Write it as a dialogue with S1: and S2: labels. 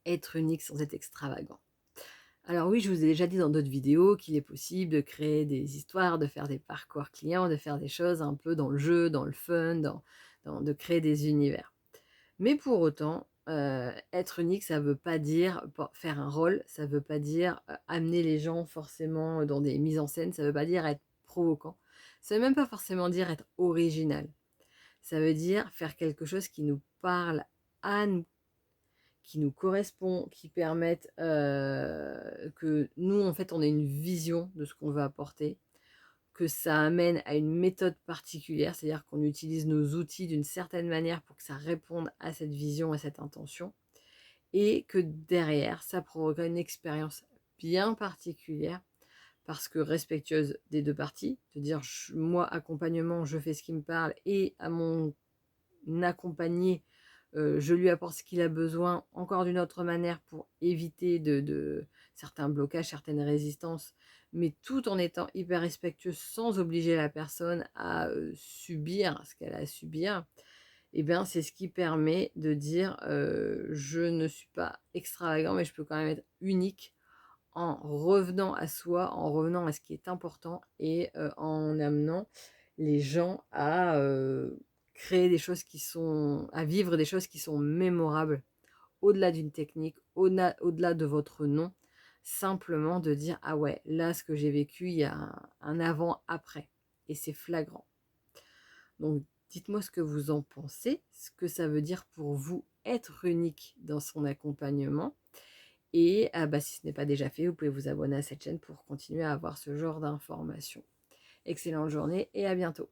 S1: être unique sans être extravagant? Alors oui, je vous ai déjà dit dans d'autres vidéos qu'il est possible de créer des histoires, de faire des parcours clients, de faire des choses un peu dans le jeu, dans le fun, de créer des univers. Mais pour autant, être unique, ça veut pas dire faire un rôle, ça veut pas dire, amener les gens forcément dans des mises en scène, ça veut pas dire être provocant. Ça veut même pas forcément dire être original. Ça veut dire faire quelque chose qui nous parle à nous, qui nous correspond, qui permette, que nous, en fait, on ait une vision de ce qu'on veut apporter, que ça amène à une méthode particulière, c'est-à-dire qu'on utilise nos outils d'une certaine manière pour que ça réponde à cette vision, à cette intention et que derrière, ça provoquera une expérience bien particulière parce que respectueuse des 2 parties, de dire: «J moi, accompagnement, je fais ce qui me parle et à mon accompagné, je lui apporte ce qu'il a besoin, encore d'une autre manière pour éviter de certains blocages, certaines résistances, mais tout en étant hyper respectueux sans obliger la personne à, subir ce qu'elle a à subir». Et bien, c'est ce qui permet de dire, «Je ne suis pas extravagant, mais je peux quand même être unique en revenant à soi, en revenant à ce qui est important et en amenant les gens à, créer des choses qui sont à vivre des choses qui sont mémorables, au-delà d'une technique, au-delà de votre nom. Simplement de dire: «Ah ouais, là, ce que j'ai vécu, il y a un avant-après» et c'est flagrant. Donc dites-moi ce que vous en pensez, ce que ça veut dire pour vous être unique dans son accompagnement et bah, si ce n'est pas déjà fait, vous pouvez vous abonner à cette chaîne pour continuer à avoir ce genre d'informations. Excellente journée et à bientôt.